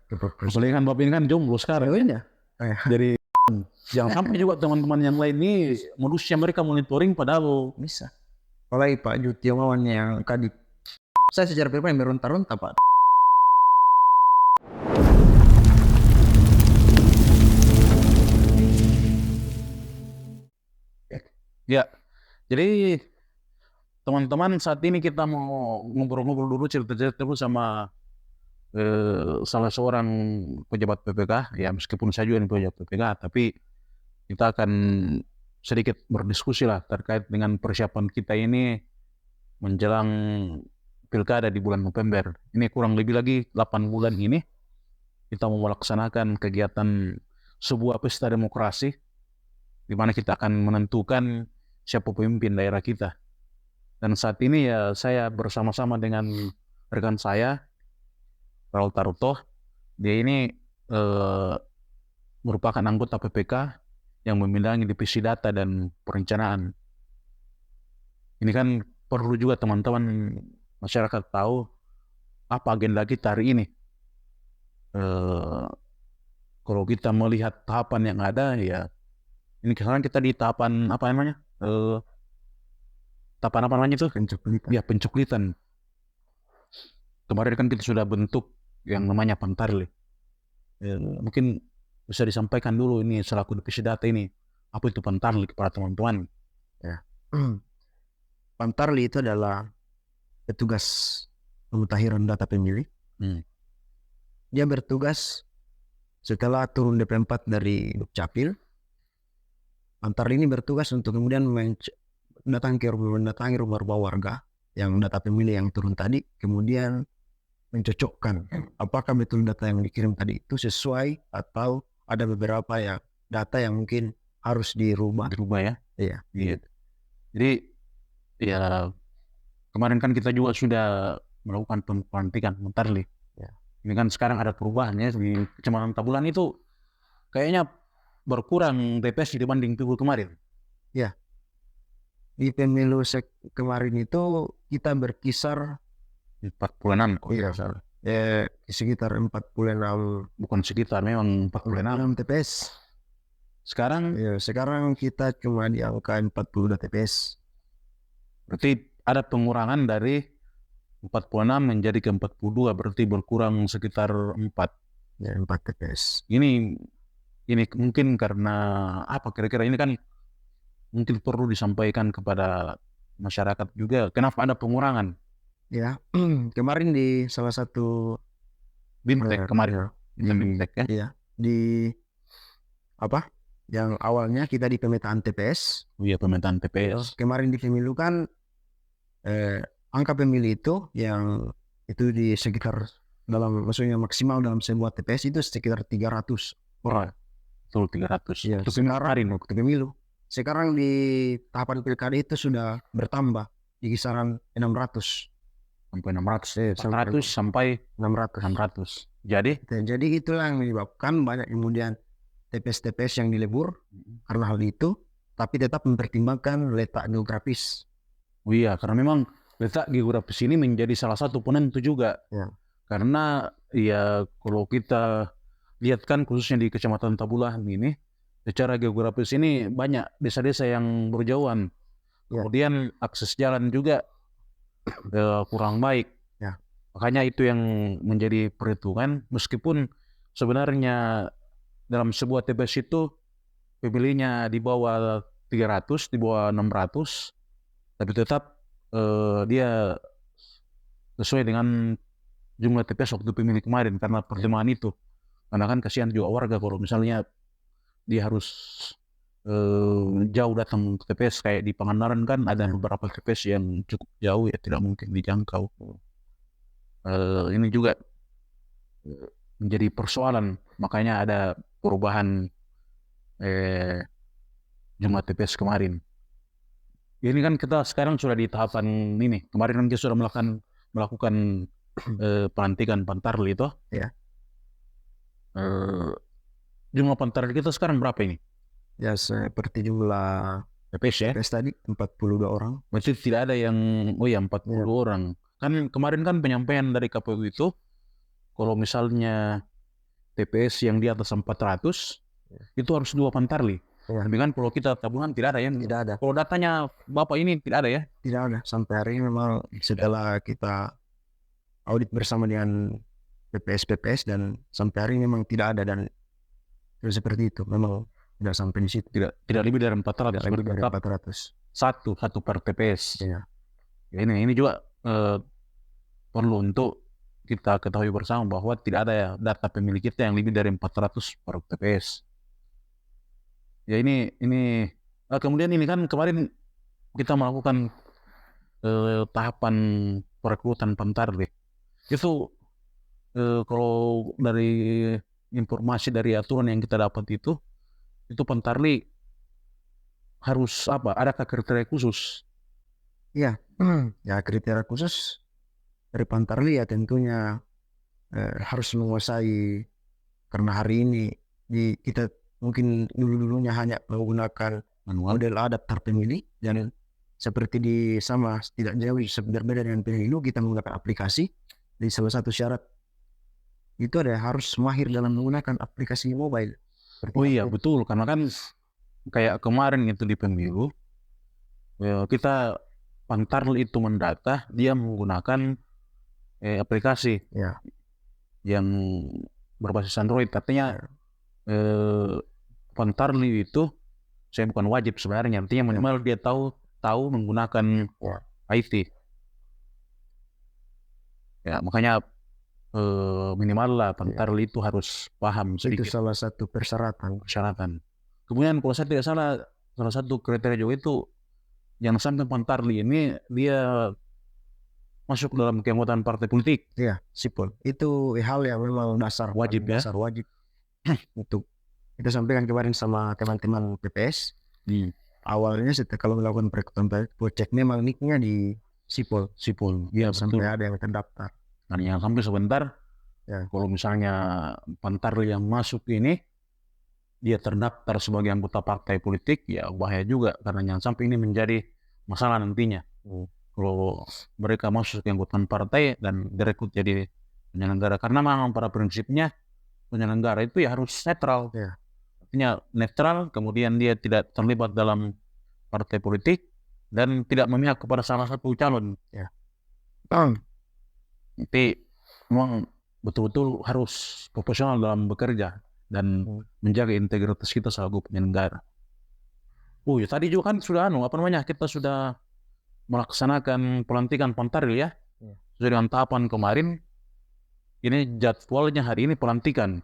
Apalagi kan Bapak ini kan jomblo sekarang. Ceweknya. Jadi jangan sampai juga teman-teman yang lain ini modusnya mereka monitoring padahal Bisa. Apalagi Pak Jutio Mawan yang kadip. Saya secara pribadi meronta-ronta Pak. ya. Jadi teman-teman saat ini kita mau ngobrol-ngobrol dulu cerita-cerita dulu sama salah seorang pejabat PPK. Ya meskipun saya juga pejabat PPK, tapi kita akan sedikit berdiskusi lah terkait dengan persiapan kita ini menjelang pilkada di bulan November. Ini kurang lebih lagi 8 bulan ini kita mau melaksanakan kegiatan sebuah pesta demokrasi di mana kita akan menentukan siapa pemimpin daerah kita. Dan saat ini ya saya bersama-sama dengan rekan saya, Raul Taruto. Dia ini merupakan anggota PPK yang membidangi divisi data dan perencanaan. Ini kan perlu juga teman-teman masyarakat tahu apa agenda kita hari ini. Kalau kita melihat tahapan yang ada, ya ini sekarang kita di tahapan apa namanya? Tahapan apa namanya itu? Pencuplikan. Ya pencuplitan. Kemarin kan kita sudah bentuk yang namanya Pantarli. Mungkin bisa disampaikan dulu ini selaku divisi data ini apa itu Pantarli kepada teman-teman. Ya. Pantarli itu adalah petugas pemutahiran data pemilih. Dia bertugas setelah turun DP4 dari Dukcapil. Pantarli ini bertugas untuk kemudian mendatangi rumah-rumah warga yang data pemilih yang turun tadi, kemudian mencocokkan apakah betul data yang dikirim tadi itu sesuai atau ada beberapa ya data yang mungkin harus dirubah ya. Iya. Jadi ya kemarin kan kita juga sudah melakukan pelantikan Pantarli. Ya. Ini kan sekarang ada perubahannya di Kecamatan Tabulan itu kayaknya berkurang TPS dibanding pemilu kemarin. Ya. Di pemilu kemarin itu kita berkisar 46 kok. Iya. Sekitar 46, bukan sekitar, memang 46 TPS. Sekarang sekarang kita cuma di angka 40 TPS. Berarti ada pengurangan dari 46 menjadi ke 42, berarti berkurang sekitar 4 TPS. Ini mungkin karena apa kira-kira, ini kan mungkin perlu disampaikan kepada masyarakat juga kenapa ada pengurangan. Ya, kemarin di salah satu BIMTEK kemarin. BIMTEK ya. Iya, di apa? Yang awalnya kita di pemetaan TPS. Iya, pemetaan TPS. Kemarin di pemilu kan angka pemilih itu yang itu di sekitar maksudnya maksimal dalam sebuah TPS itu sekitar 300 orang. Betul, 300. Ya, itu kemarin waktu pemilu. Sekarang di tahapan pilkada itu sudah bertambah di kisaran 600. Sampai 600, 400 sampai 600. Jadi itulah yang menyebabkan banyak kemudian TPS-TPS yang dilebur karena hal itu, tapi tetap mempertimbangkan letak geografis. Iya, karena memang letak geografis ini menjadi salah satu penentu juga. Ya. Karena ya kalau kita lihat kan khususnya di Kecamatan Tabulan ini, secara geografis ini banyak desa-desa yang berjauhan. Ya. Kemudian akses jalan juga kurang baik. Ya. Makanya itu yang menjadi perhitungan, meskipun sebenarnya dalam sebuah TPS itu pemilihnya di bawah 300, di bawah 600, tapi tetap dia sesuai dengan jumlah TPS waktu pemilih kemarin karena pertimbangan itu. Karena kan kasihan juga warga kalau misalnya dia harus jauh datang ke TPS, kayak di Pangandaran kan ada beberapa TPS yang cukup jauh ya, tidak mungkin dijangkau. Ini juga menjadi persoalan, makanya ada perubahan jumlah TPS kemarin. Ini kan kita sekarang sudah di tahapan ini. Kemarin kan kita sudah melakukan pelantikan Pantarli itu. Ya. Jumlah Pantarli kita sekarang berapa ini? Ya, seperti jumlah TPS ya. TPS tadi 42 orang. Berarti tidak ada yang 40 orang. Kan kemarin kan penyampaian dari KPU itu kalau misalnya TPS yang di atas 400 itu harus 2 Pantarli. Ya. Tapi kan kalau kita tabungan tidak ada ya. Tidak ada. Kalau datanya Bapak ini tidak ada ya? Tidak ada. Sampai hari ini memang setelah kita audit bersama dengan PPS dan sampai hari ini memang tidak ada, dan seperti itu. Memang tidak sampai di situ. Tidak lebih dari 400. Tidak lebih dari Tetap 400. satu per TPS. Ya. Ya, ini juga perlu untuk kita ketahui bersama bahwa tidak ada ya data pemilik kita yang lebih dari 400 per TPS. Ya ini kemudian ini kan kemarin kita melakukan tahapan perekrutan Pantarli. Itu kalau dari informasi dari aturan yang kita dapat itu Pantarli harus apa? Adakah kriteria khusus? Iya. Ya, kriteria khusus dari Pantarli ya tentunya harus menguasai, karena hari ini kita mungkin dulunya hanya menggunakan model daftar pemilih, dan seperti tidak jauh berbeda dengan pemilu, kita menggunakan aplikasi. Di salah satu syarat itu ada harus mahir dalam menggunakan aplikasi mobile. Oh iya betul, karena kan kayak kemarin itu di pemilu kita Pantarli itu mendata, dia menggunakan aplikasi yang berbasis Android. Artinya Pantarli itu saya bukan wajib sebenarnya, artinya minimal dia tahu menggunakan IT. Ya makanya minimal lah Pantarli itu harus paham sedikit. Itu salah satu persyaratan. Kemudian kalau saya tidak salah satu kriteria juga itu yang sampai Pantarli ini dia masuk dalam keanggotaan partai politik. Iya, sipol. Itu hal yang memang wajib untuk kita sampaikan kemarin sama teman-teman PPS. Awalnya kalau melakukan perekrutan project memang nicknya di sipol. Ya, sampai ada yang terdaftar. Dan yang sampai sebentar kalau misalnya Pantarli yang masuk ini dia terdaftar sebagai anggota partai politik, ya bahaya juga, karena yang sampai ini menjadi masalah nantinya. Kalau mereka masuk ke anggota partai dan direkrut jadi penyelenggara, karena memang pada prinsipnya penyelenggara itu ya harus netral. Artinya netral, kemudian dia tidak terlibat dalam partai politik dan tidak memihak kepada salah satu calon. Tapi memang betul-betul harus profesional dalam bekerja dan menjaga integritas kita sebagai penyelenggara. Ya tadi juga kan sudah kita sudah melaksanakan pelantikan Pantarli ya. Sudah dengan tahapan kemarin. Ini jadwalnya hari ini pelantikan.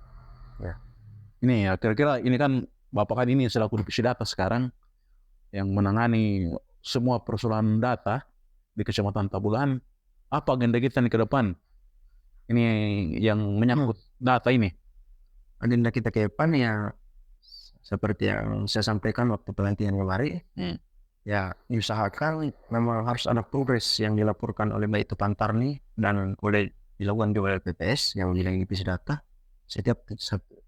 Ini ya kira-kira ini kan Bapak kan ini selaku divisi data sekarang yang menangani semua persoalan data di Kecamatan Tabulan. Apa agenda kita nih ke depan? Ini yang menyangkut data ini. Agenda kita ke depan ya seperti yang saya sampaikan waktu pelantikan kemarin. Ya diusahakan memang harus ada progres yang dilaporkan oleh baik itu Pantarli dan oleh dilakukan juga oleh PPS yang memiliki divisi data setiap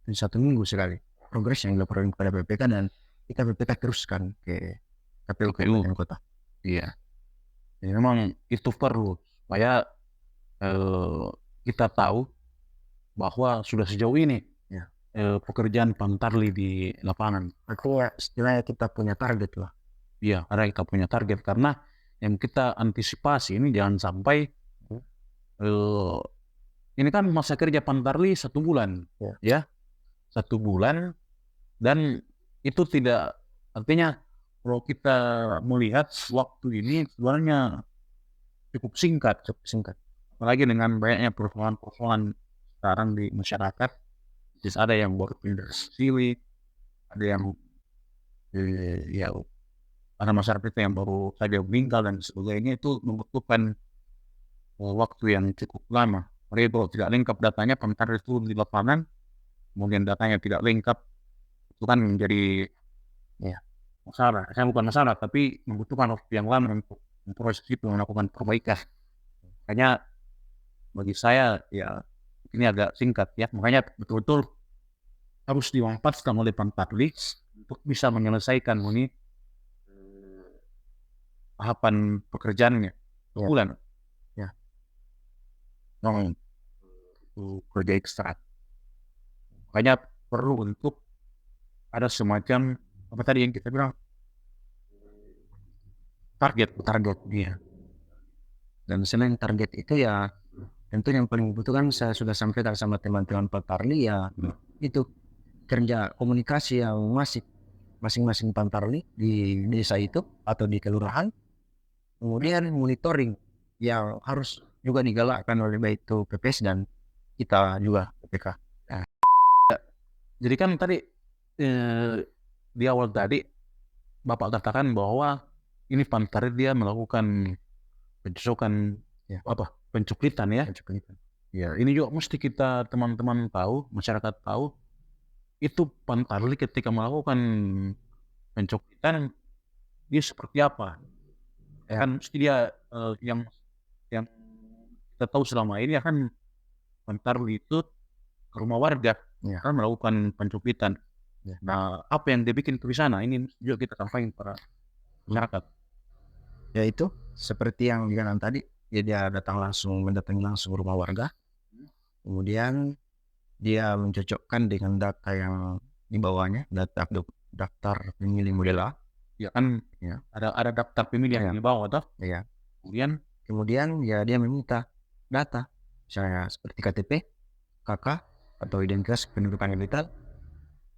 satu minggu sekali. Progres yang dilaporkan kepada PPK dan kita PPK teruskan ke KPU Kabupaten Kota. Iya. Jadi memang itu perlu supaya kita tahu bahwa sudah sejauh ini pekerjaan Pantarli di lapangan. Artinya istilahnya kita punya target lah. Iya, ada kita punya target, karena yang kita antisipasi ini jangan sampai ini kan masa kerja Pantarli 1 bulan, ya 1 bulan, dan itu tidak, artinya kalau kita melihat waktu ini sebenarnya cukup singkat, apalagi dengan banyaknya persoalan sekarang di masyarakat. Jadi ada yang baru pindah sini, ada yang ada masyarakat yang baru saja meninggal dan sebagainya, itu membutuhkan waktu yang cukup lama. Jadi kalau tidak lengkap datanya Pantarli itu di lapangan, kemudian datanya tidak lengkap, itu kan menjadi masalah. Saya bukan masalah, tapi membutuhkan waktu yang lama untuk proses itu, melakukan perbaikan. Makanya bagi saya ya ini agak singkat ya, makanya betul-betul harus dimanfaatkan oleh Pantarli untuk bisa menyelesaikan ini tahapan pekerjaannya bulan. Kerja ekstra. Makanya perlu untuk ada semacam apa tadi yang kita bilang target. Iya. Dan selain target itu ya tentu yang paling dibutuhkan saya sudah sampaikan sama teman-teman Pantarli ya itu kerja komunikasi yang masif masing-masing Pantarli di desa itu atau di kelurahan. Kemudian monitoring yang harus juga digalakkan oleh baik itu PPS dan kita juga PPK. Jadi kan tadi di awal tadi Bapak katakan bahwa ini Pantarli dia melakukan pencocokan Ya. pencuplitan ya. Ya, ini juga mesti kita teman-teman tahu, masyarakat tahu itu Pantarli ketika melakukan pencoplitan dia seperti apa. Ya. Kan mesti dia yang kita tahu selama ini kan Pantarli itu ke rumah warga Ya. kan melakukan pencuplitan. Ya. Nah, apa yang dia bikin di sana ini juga kita sampaikan para masyarakat. Yaitu seperti yang dikatakan tadi, ya dia mendatangi langsung rumah warga. Kemudian dia mencocokkan dengan data yang dibawanya, daftar pemilih model A. Ya kan, Ya. ada daftar pemilih yang dibawa toh. Ya. Kemudian ya dia meminta data, misalnya seperti KTP, KK atau identitas kependudukan digital,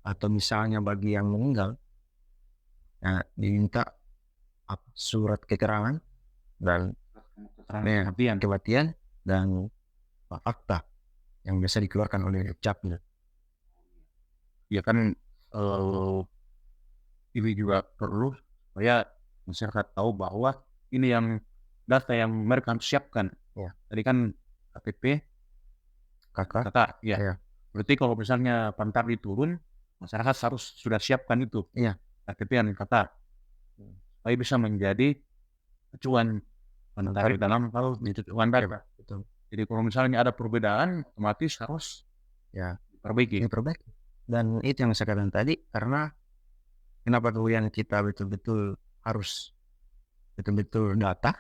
atau misalnya bagi yang meninggal, ya diminta surat keterangan dan kematian dan akta yang biasa dikeluarkan oleh Dukcapil. Ya kan ini juga perlu supaya masyarakat tahu bahwa ini yang data yang mereka siapkan. Ya. Tadi kan KTP, KK, ya. Ya. Berarti kalau misalnya Pantarli turun, masyarakat harus sudah siapkan itu. Iya. KTP dan KK. Supaya bisa menjadi acuan Pantarli dalam hal pencucian data. Betul. Jadi kalau misalnya ada perbedaan, otomatis harus diperbaiki. Dan itu yang saya katakan tadi, karena kenapa kemudian kita betul-betul harus betul-betul data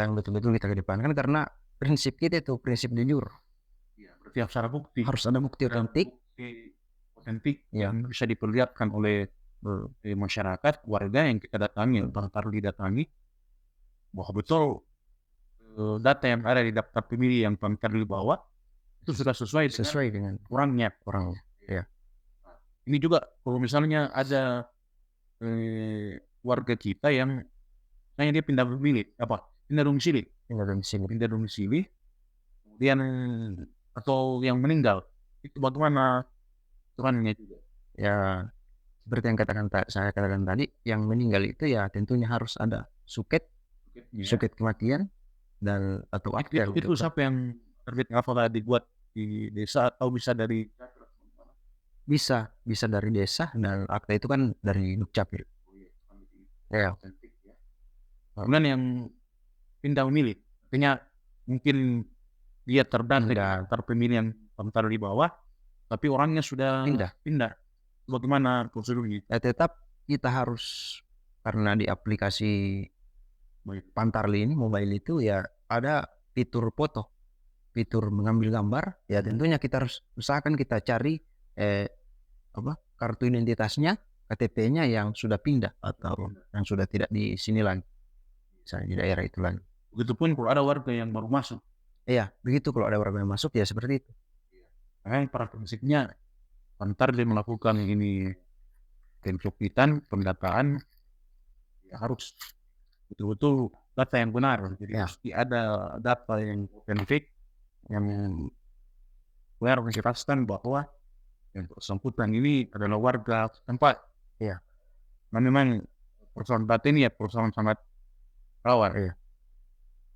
yang betul-betul kita kedepankan, karena prinsip kita itu prinsip jujur. Ya, berarti harus ada bukti otentik yang bisa diperlihatkan oleh masyarakat, warga yang kita datangi, Pantarli datangi, bahwa betul data yang ada di daftar pemilih yang Pantarli bawa itu sudah sesuai dengan orangnya. Ya. Ini juga kalau misalnya ada warga kita yang dia pindah domisili, kemudian atau yang meninggal, itu bagaimana aturannya juga? Ya, seperti yang saya katakan tadi, yang meninggal itu ya tentunya harus ada suket kematian dan atau akta. Itu siapa yang terbit apa dibuat di desa atau bisa dari desa, dan akta itu kan dari Dukcapil. Ya. Kemudian yang pindah memilih, artinya mungkin dia terdaftar terpemilih yang Pantarli di bawah, tapi orangnya sudah pindah. Bagaimana prosedurnya? Ya, tetap kita harus, karena di aplikasi Pantarli ini mobile itu ya ada fitur foto, fitur mengambil gambar. Ya tentunya kita harus usahakan kita cari kartu identitasnya, KTP-nya yang sudah pindah atau yang sudah tidak di sini lagi, misalnya di daerah itu lagi. Begitupun kalau ada warga yang baru masuk. Iya, begitu kalau ada warga yang masuk ya seperti itu. Para prinsipnya Pantarli melakukan ini pencoplitan, pendataan, ya harus betul-betul data yang benar. Jadi pasti ada data yang otentik yang harus dipastikan bahwa yang bersangkutan ini adalah warga tempat. Iya. Memang persoalan data ini ya persoalan sangat rawan. Iya.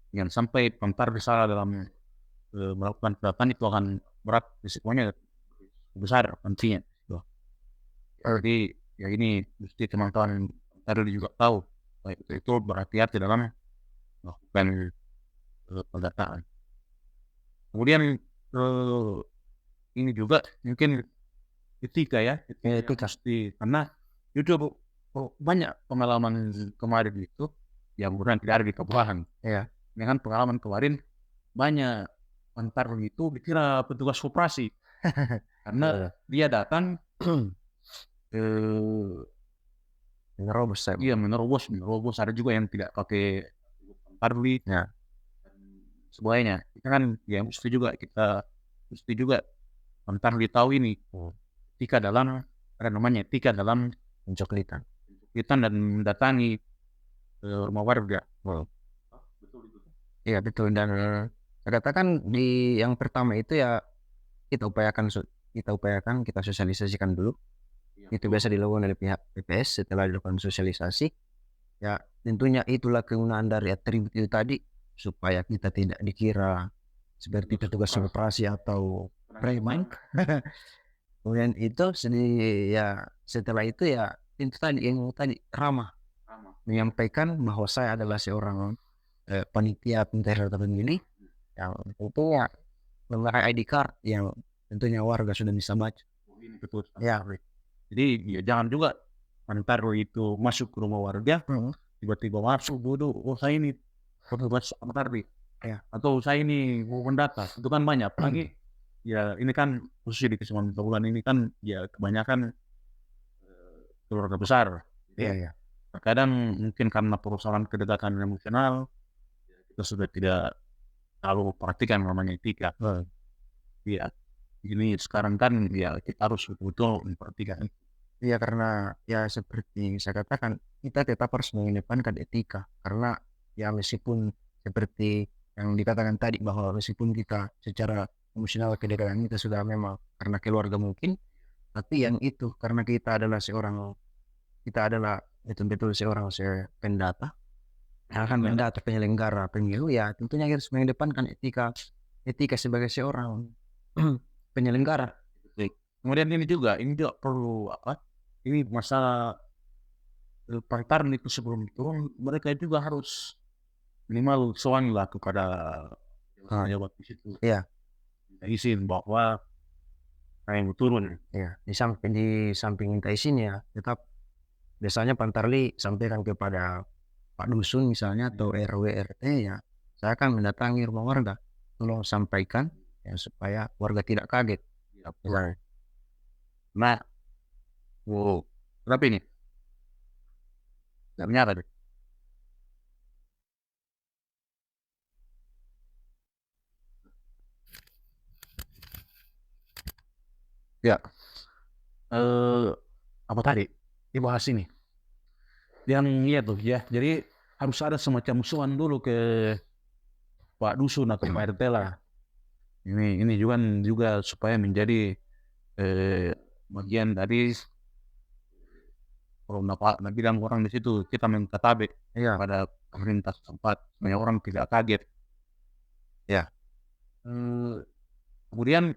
Jangan sampai Pantarli salah dalam melakukan pendataan, itu akan berat, risikonya besar nantinya. Jadi ya ini mesti teman-teman Pantarli juga tahu, baik itu berhati-hati dalam melakukan pendataan. Kemudian ini juga mungkin etika pasti, karena itu banyak pengalaman kemarin itu yang bukan tidak ada di Kabupaten. Ya. Dengan pengalaman kemarin banyak Pantarli itu dikira petugas koperasi. karena dia datang menerobos saya. Iya, menerobos. Ada juga yang tidak pakai Pantarli. Ya. Semuanya. Kita kan ya mesti juga Pantarli tahu ini. Etika dalam Pencoklitan. dan mendatangi rumah warga. Iya betul, dan saya katakan di yang pertama itu ya kita upayakan kita sosialisasikan dulu. Itu biasa dilakukan oleh pihak PPS. Setelah dilakukan sosialisasi, ya tentunya itulah kegunaan dari atribut itu tadi, supaya kita tidak dikira seperti petugas operasi atau preman. Kemudian itu ya setelah itu ya itu tadi yang tadi ramah menyampaikan bahwa saya adalah seorang panitia pemilihan data pemilih yang tentunya memakai ID card yang tentunya warga sudah bisa baca. Betul. Ya. Jadi ya jangan juga Pantarli itu masuk ke rumah warga, tiba-tiba masuk duduk, saya ini petugas Pantarli, ya, atau saya ini mau mendata. Itu kan banyak. Apalagi ya ini kan khususnya di Kecamatan Bulan ini kan ya kebanyakan keluarga besar. Iya. Terkadang mungkin karena persoalan kedekatan emosional kita sudah tidak terlalu perhatikan namanya etika. Ya, ini sekarang kan ya kita harus betul-betul memperhatikan. Iya, karena ya seperti saya katakan, kita tetap harus mengedepankan etika, karena ya meskipun seperti yang dikatakan tadi bahwa meskipun kita secara emosional kedekatan kita sudah memang karena keluarga mungkin, tapi yang itu karena kita adalah betul-betul seorang pendata, yang akan mendata penyelenggara pemilu, ya tentunya harus mengedepankan etika sebagai seorang penyelenggara. Kemudian ini juga perlu ini masalah Pantarli itu sebelum turun mereka juga harus minimal soan lah kepada pejabat di situ. Iya. Izin bahwa yang turun. Ya, di samping minta izin ya tetap biasanya Pantarli sampaikan kepada Pak Dusun misalnya atau RW RT, ya saya akan mendatangi rumah warga, tolong sampaikan ya supaya warga tidak kaget. Nah, berapa ini? Nggak menyala deh. Ya, apa tadi dibahas ini? Yang iya tuh ya, jadi harus ada semacam suan dulu ke Pak Dusun atau Pak RT lah. Ini juga supaya menjadi bagian dari kalau nak bilang orang di situ kita minta tabe pada pemerintah setempat supaya orang tidak kaget. Ya. Kemudian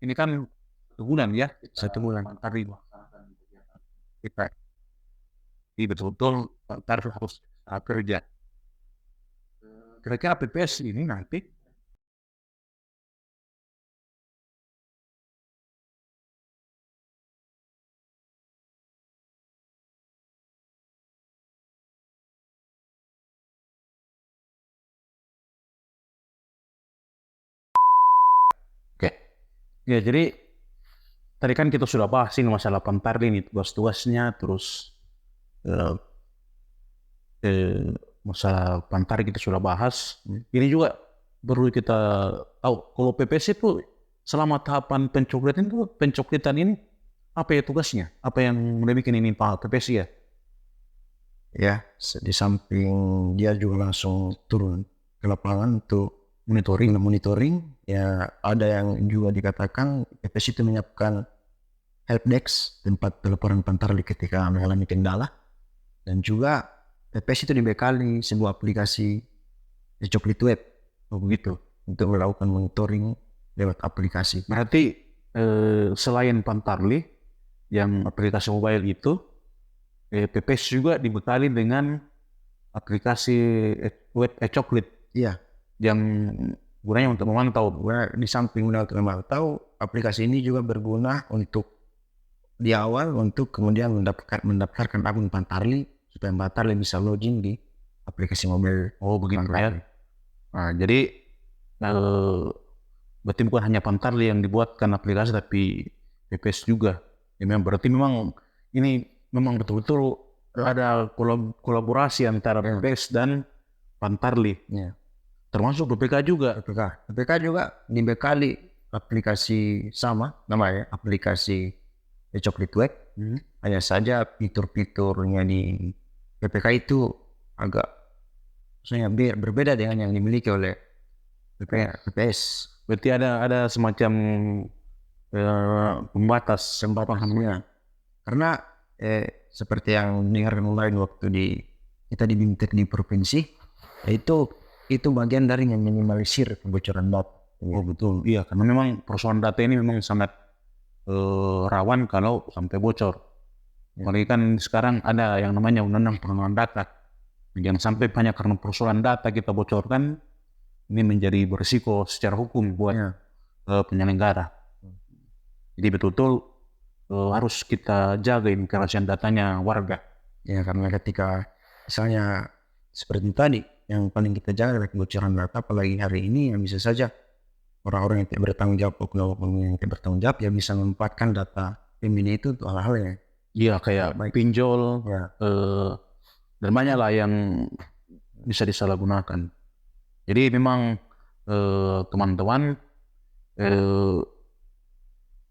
ini kan 1 bulan ya. 1 bulan. Pantarli kita. Jadi betul-betul Pantarli harus kerja. Kira-kira PPS ini nanti ya, jadi tadi kan kita sudah bahas ini masalah Pantarli ini tugas-tugasnya, terus masalah Pantarli kita sudah bahas. Ini juga perlu kita tahu kalau PPS itu selama tahapan pencoklitan ini apa ya tugasnya? Apa yang bikin ini Pak PPS ya? Ya, di samping dia juga langsung turun ke lapangan untuk monitoring, ya ada yang juga dikatakan PPS itu menyiapkan helpdesk, tempat pelaporan Pantarli ketika mengalami kendala, dan juga PPS itu dibekali sebuah aplikasi Coklit Web begitu untuk melakukan monitoring lewat aplikasi. Berarti selain Pantarli yang aplikasi mobile itu, PPS juga dibekali dengan aplikasi web Coklit. Iya. Yang gunanya untuk memantau. Di samping untuk memantau, aplikasi ini juga berguna untuk di awal untuk kemudian mendaftarkan akun Pantarli supaya Pantarli bisa login di aplikasi mobile. Oh begitu ya. Nah, jadi berarti bukan hanya Pantarli yang dibuatkan aplikasi, tapi PPS juga. Ya, memang berarti memang ini memang betul-betul ada kolaborasi antara PPS dan Pantarli. Ya. Termasuk BPK juga. BPK juga dibekali aplikasi sama namanya, aplikasi Coklit Web. Hanya saja fitur-fiturnya di BPK itu agak maksudnya berbeda dengan yang dimiliki oleh PPS. Berarti ada semacam pembatas. Pahamnya. Karena seperti yang dengarkan online waktu kita di BIMTEK di provinsi, itu bagian dari yang minimalisir kebocoran data. Oh betul, iya, karena memang persoalan data ini memang sangat rawan kalau sampai bocor. Apalagi kan sekarang ada yang namanya undang-undang perlindungan data. Jangan sampai banyak karena persoalan data kita bocorkan, ini menjadi berisiko secara hukum buat penyelenggara. Jadi betul-betul harus kita jaga kerahasiaan datanya warga. Ya, karena ketika misalnya seperti tadi, yang paling kita jaga adalah kebocoran data, apalagi hari ini yang bisa saja orang-orang yang tidak bertanggung jawab, oknum yang tidak bertanggung jawab, ya bisa memanfaatkan data Pemina itu untuk hal-hal yang iya, kayak pinjol, dan banyak lah yang bisa disalahgunakan. Jadi memang teman-teman,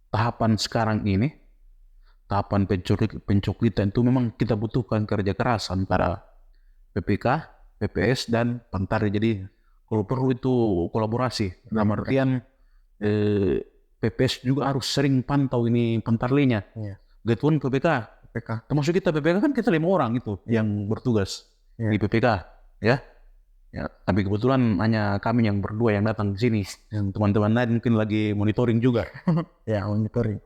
tahapan sekarang ini, tahapan pencoklitan itu memang kita butuhkan kerja keras antara PPK, PPS, dan Pantarli. Jadi kalau perlu itu kolaborasi. Dalam artian PPS juga harus sering pantau ini Pantarlinya. Begitu PPK. Termasuk kita PPK kan kita 5 orang itu yang bertugas di PPK, ya. Tapi kebetulan hanya kami yang berdua yang datang di sini. Yang teman-teman lain mungkin lagi monitoring juga. Ya, monitoring.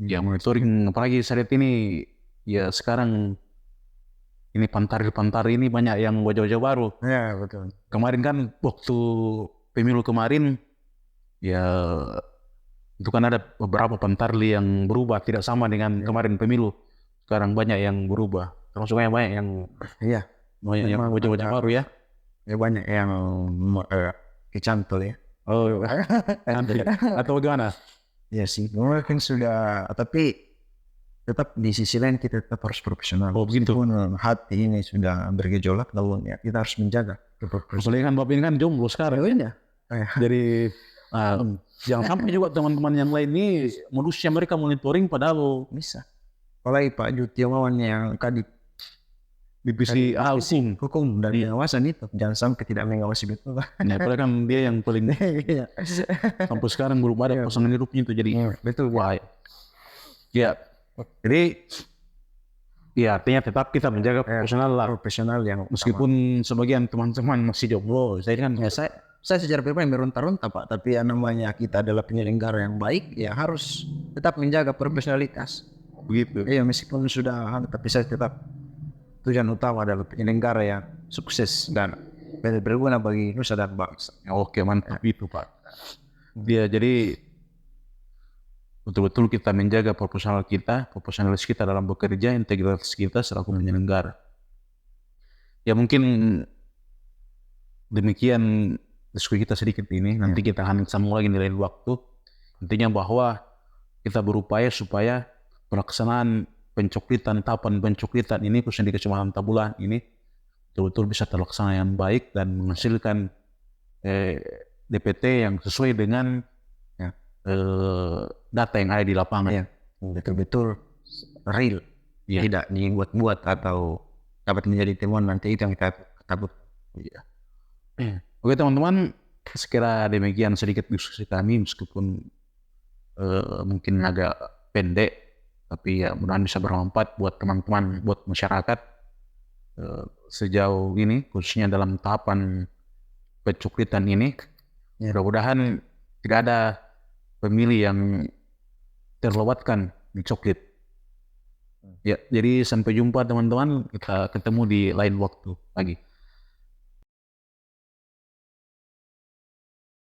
Ya, monitoring. Apalagi saat ini, ya sekarang ini Pantarli ini banyak yang wajah-wajah baru. Ya, betul. Kemarin kan waktu pemilu kemarin, ya itu kan ada beberapa Pantarli yang berubah, tidak sama dengan kemarin pemilu. Sekarang banyak yang berubah. Termasuk banyak yang wajah-wajah baru ya. Ya, banyak yang kecantol ya. Oh, atau bagaimana? Ya sih, mungkin sudah, tapi tetap di sisi lain kita tetap harus profesional. Oh begitu. Hati ini sudah bergejolak, lalu ya kita harus menjaga keprofesionalan. Soalnya kan Bapak ini kan jomblo sekarang. Jadi jangan sampai juga teman-teman yang lain ini modusnya mereka monitoring padahal bisa. Apalagi Pak Jutiomawan yang kadip divisi hukum dan pengawasan itu, jangan sampai tidak mengawasi betul. Ya, padahal kan dia yang paling sampai sekarang belum ada pasangan hidupnya itu, jadi betul. Wah, ya. Jadi ya artinya tetap kita menjaga profesional yang meskipun sebagian teman-teman masih jomblo. Saya kan saya secara pribadi meronta-ronta Pak, tapi yang namanya kita adalah penyelenggara yang baik, ya harus tetap menjaga profesionalitas. Begitu. Iya, meskipun sudah, tapi saya tetap tujuan utama adalah penyelenggara yang sukses dan berguna bagi nusa dan bangsa. Oke, mantap itu Pak. Ya, jadi betul-betul kita menjaga profesionalis kita dalam bekerja, integritas kita selaku penyelenggara. Ya mungkin demikian diskusi kita sedikit ini. Nanti kita akan sambung lagi di lain waktu. Intinya bahwa kita berupaya supaya pelaksanaan tahapan pencoklitan ini khususnya di Kecamatan Tabulan ini betul-betul bisa terlaksana yang baik dan menghasilkan DPT yang sesuai dengan data yang ada di lapangan. Betul-betul real, tidak dibuat-buat atau dapat menjadi temuan nanti, itu yang kita takut. Oke teman-teman, sekira demikian sedikit diskusi kami, meskipun mungkin agak pendek, tapi ya mudah-mudahan bisa bermanfaat buat teman-teman, buat masyarakat sejauh ini, khususnya dalam tahapan pencoklitan ini. Mudah-mudahan tidak ada pemilih yang terlewatkan dicoklit. Ya, jadi sampai jumpa teman-teman, kita ketemu di lain waktu lagi.